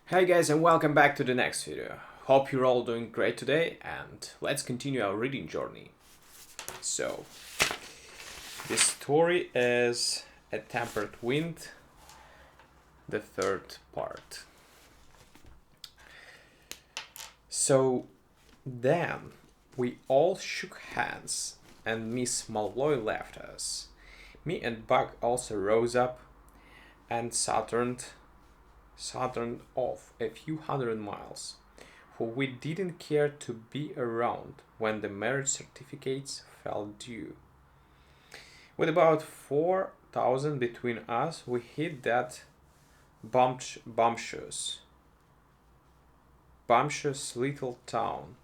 Hey guys, and welcome back to the next video. Hope you're all doing great today, and let's continue our reading journey. So, this story is A Tempered Wind, the third part. So, then we all shook hands, and Miss Malloy left us. Me and Buck also rose up and sauntered off a few hundred miles, for we didn't care to be around when the marriage certificates fell due. With about 4,000 between us, we hit that bumptious, bumptious little town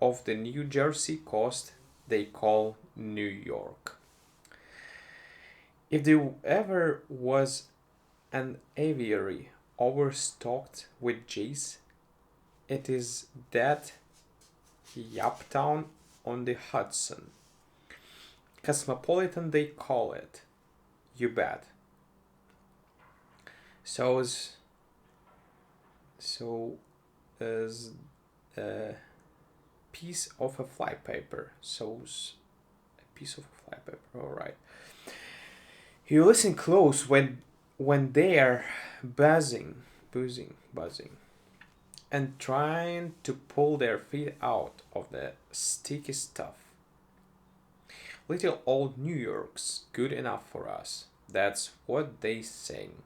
of the New Jersey coast they call New York. If there ever was an aviary overstocked with J's, it is that Yaptown on the Hudson. Cosmopolitan they call it. You bet. So is a piece of a flypaper. So's a piece of a flypaper. All right. You listen close when they are buzzing, and trying to pull their feet out of the sticky stuff. Little old New York's good enough for us. That's what they sing.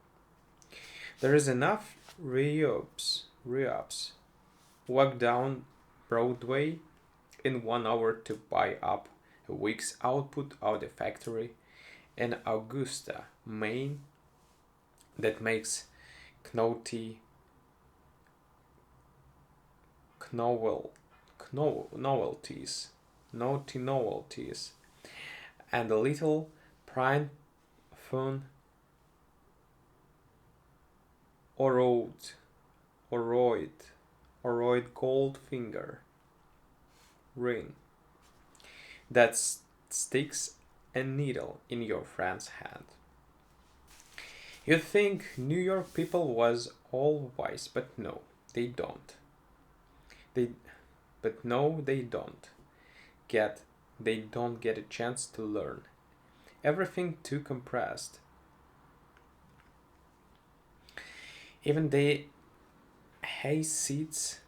There is enough re-ups walk down Broadway in 1 hour to buy up a week's output of the factory in Augusta, Maine that makes Knotty novelties, naughty novelties, and a little prime fun oroid, oroid, oroid gold finger ring that sticks a needle in your friend's hand. You'd think New York people was all wise, but no, they don't. They, but no, they don't get. They don't get a chance to learn. Everything too compressed. Even the hay seats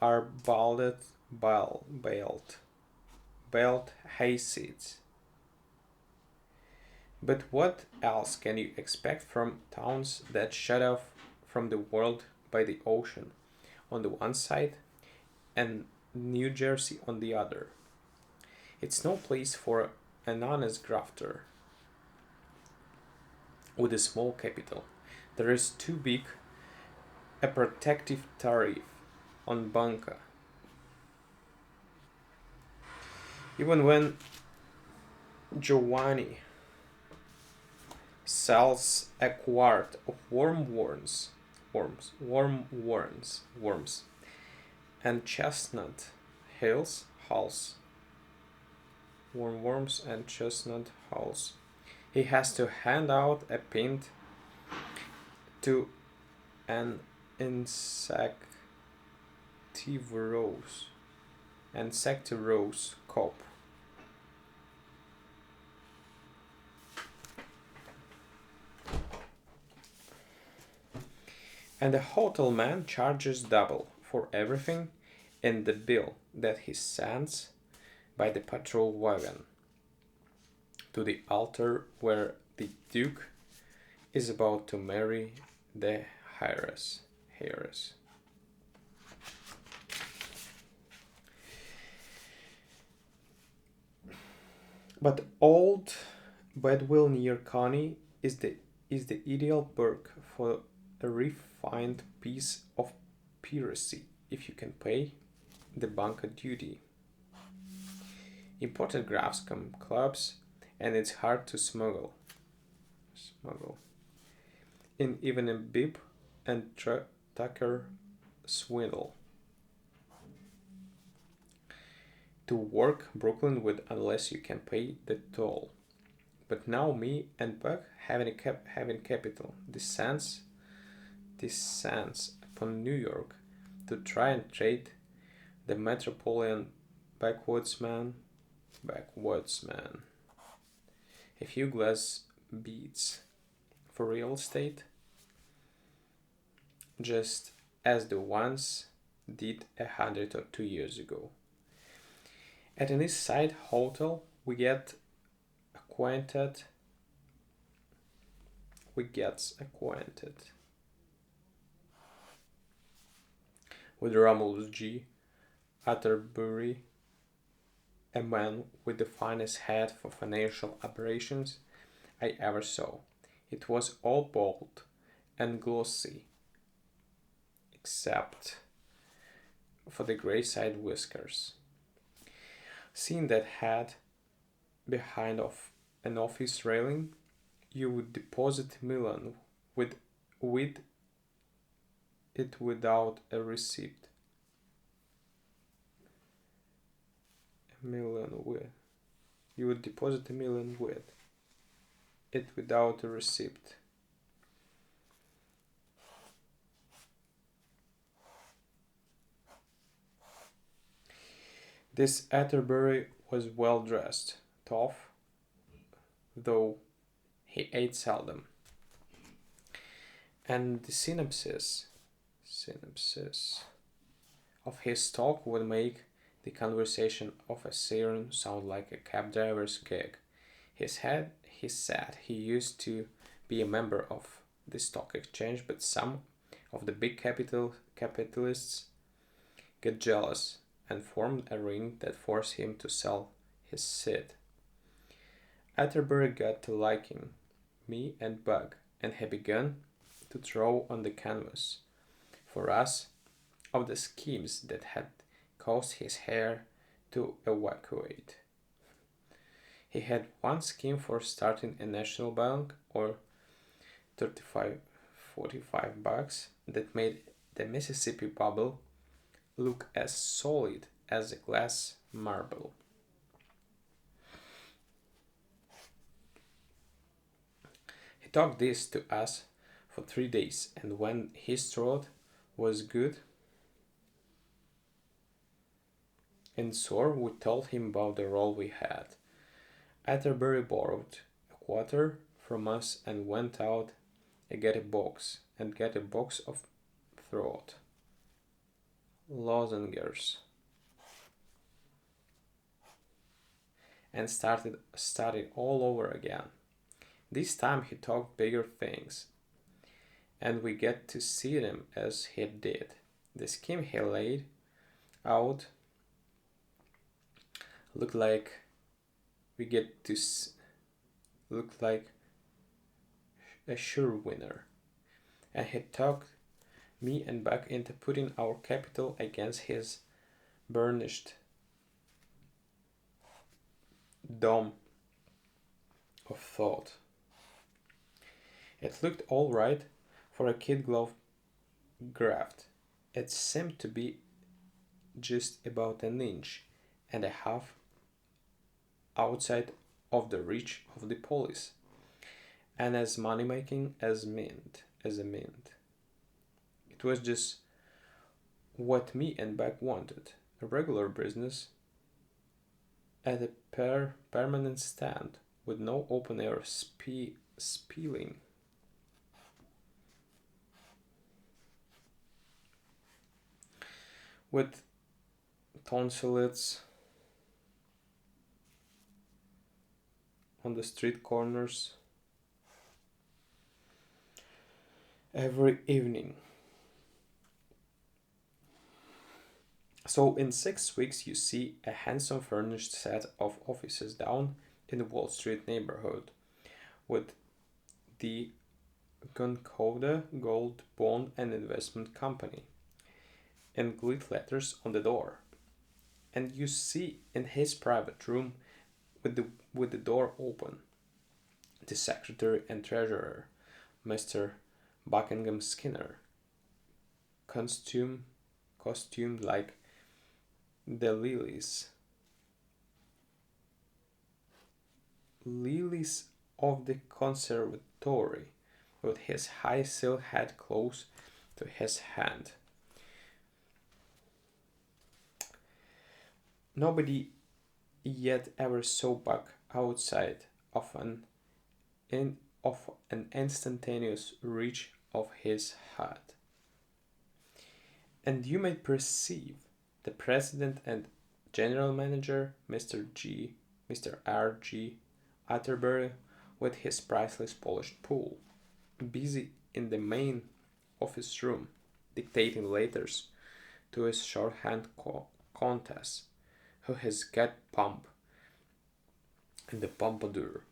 are baled hay seats. But what else can you expect from towns that shut off from the world by the ocean on the one side and New Jersey on the other? It's no place for an honest grafter with a small capital. There is too big a protective tariff on banca. Even when Giovanni sells a quart of worms, and chestnut hulls, worms and chestnut hulls. He has to hand out a pint to an insectivorous cop. And the hotel man charges double for everything in the bill that he sends by the patrol wagon to the altar where the Duke is about to marry the heiress. But old Bedwell near Connie is the ideal burg for a refined piece of piracy if you can pay the banca duty. Imported graphs come clubs, and it's hard to smuggle in even a bib and tucker swindle to work Brooklyn with unless you can pay the toll. But now me and Buck having capital, the sense descends upon New York to try and trade the metropolitan backwoodsman, backwoodsman, a few glass beads for real estate, just as the ones did 100 or 2 years ago. At an East Side hotel, acquainted. We get acquainted with Romulus G. Atterbury, a man with the finest head for financial operations I ever saw. It was all bald and glossy, except for the grey side whiskers. Seeing that head behind of an office railing, you would deposit a million with it without a receipt. A million with you would deposit a million with it without a receipt. This Atterbury was well dressed, tough, though he ate seldom. And the synopsis of his talk would make the conversation of a siren sound like a cab driver's gig. He said he used to be a member of the stock exchange, but some of the big capitalists get jealous and formed a ring that forced him to sell his seat. Atterbury got to liking me and Bug, and he began to throw on the canvas for us of the schemes that had caused his hair to evacuate. He had one scheme for starting a national bank or 35-45 bucks that made the Mississippi bubble look as solid as a glass marble. He talked this to us for 3 days, and when his throat was good and sore, we told him about the roll we had. Atterbury borrowed a quarter from us and went out and get a box of throat lozenges and started all over again. This time he talked bigger things, and we get to see them as he did. The scheme he laid out looked like we get to looked like a sure winner, and he talked me and Buck into putting our capital against his burnished dome of thought. It looked all right for a kid glove graft. It seemed to be just about an inch and a half outside of the reach of the police, and as money making as a mint. It was just what me and Beck wanted, a regular business at a permanent stand with no open air spilling. With tonsillets on the street corners every evening. So in 6 weeks you see a handsome furnished set of offices down in the Wall Street neighborhood with the Concordia Gold Bond and Investment Company in gilt letters on the door. And you see in his private room with the door open the secretary and treasurer, Mr. Buckingham Skinner, costumed like the lilies of the conservatory, with his high silk hat close to his hand. Nobody yet ever saw Buck outside of an instantaneous reach of his hand. And you may perceive the president and general manager, Mr. R. G. Atterbury, with his priceless polished pool, busy in the main office room, dictating letters to his shorthand countess, who has got pump and the pompadour.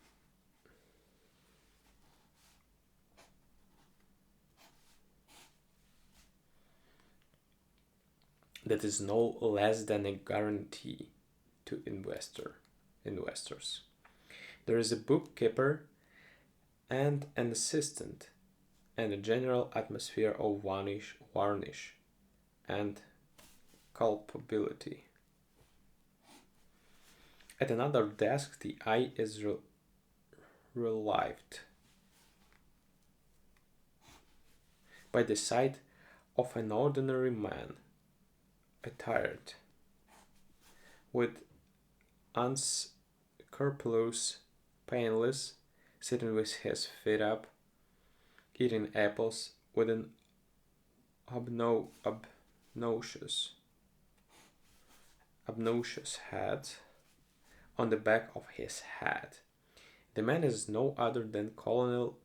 That is no less than a guarantee to investors. There is a bookkeeper and an assistant, and a general atmosphere of varnish and culpability. At another desk, the eye is relieved by the sight of an ordinary man, attired with unscrupulous, painless, sitting with his feet up, eating apples with an obnoxious hat on the back of his head. The man is no other than Colonel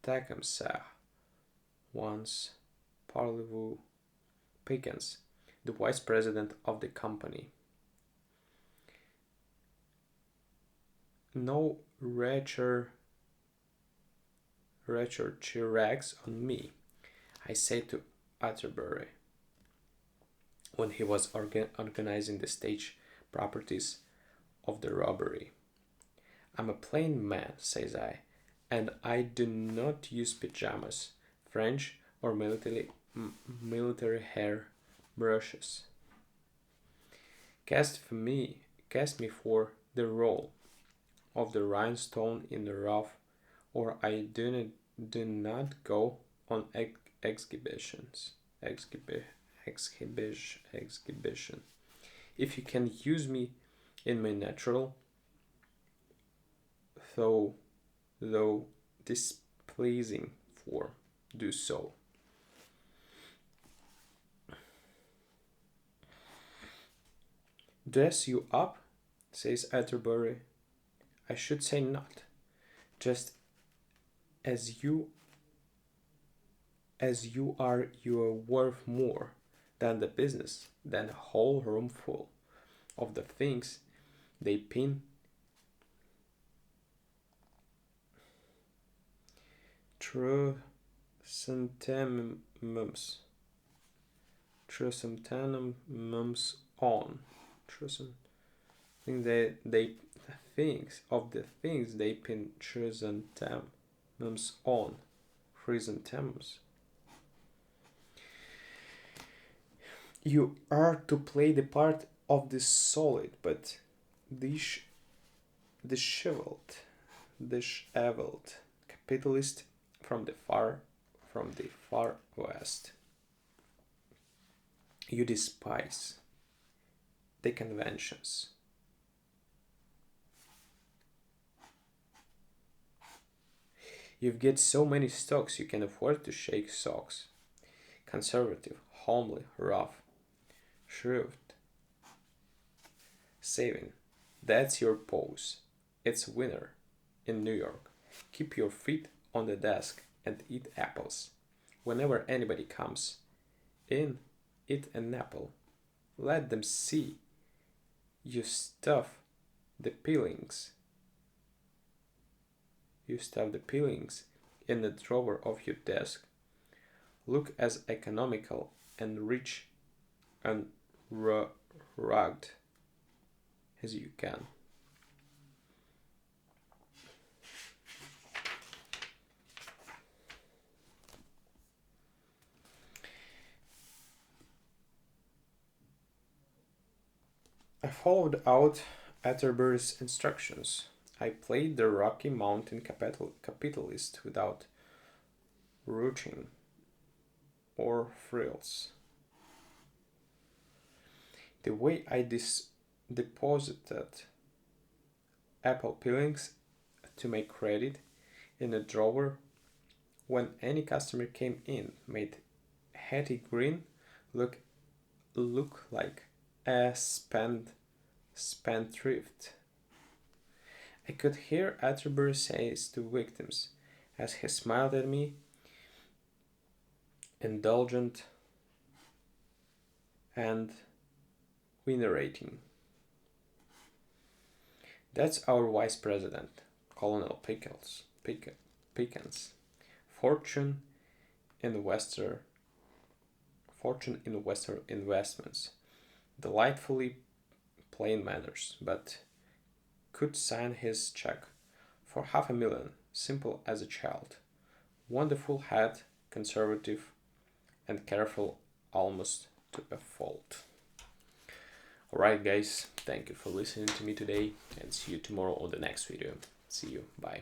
Tecumseh, once Parleyvoo Pickens, the vice president of the company. No wretched rags on me, I say to Atterbury, when he was organizing the stage properties of the robbery. I'm a plain man, says I, and I do not use pajamas, French, or military hair brushes. Cast me for the role of the rhinestone in the rough, or I do not go on exhibitions. Exhibition. If you can use me in my natural, though displeasing form, do so. Dress you up, says Atterbury. I should say not. Just as you are worth more than the business, than a whole room full of the things they pin chrysanthemums on. Things they pin chrysanthemums on. Chrysanthemums. You are to play the part of the solid but disheveled capitalist from the far west. You despise the conventions. You've got so many stocks you can afford to shake socks. Conservative, homely, rough, shrewd, saving. That's your pose. It's winter in New York. Keep your feet on the desk and eat apples. Whenever anybody comes in, eat an apple. Let them see you stuff the peelings. In the drawer of your desk. Look as economical and rich and rugged as you can. I followed out Atterbury's instructions. I played the Rocky Mountain capitalist without ruching, or frills. The way I deposited apple peelings to make credit in a drawer when any customer came in made Hetty Green look like a spendthrift. I could hear Atterbury say to victims as he smiled at me, indulgent and venerating. That's our vice president, Colonel Pickens. Fortune investor, fortune investor investments. Delightfully plain manners, but could sign his check for 500,000, simple as a child. Wonderful head, conservative and careful almost to a fault. Alright guys, thank you for listening to me today and see you tomorrow on the next video. See you, bye.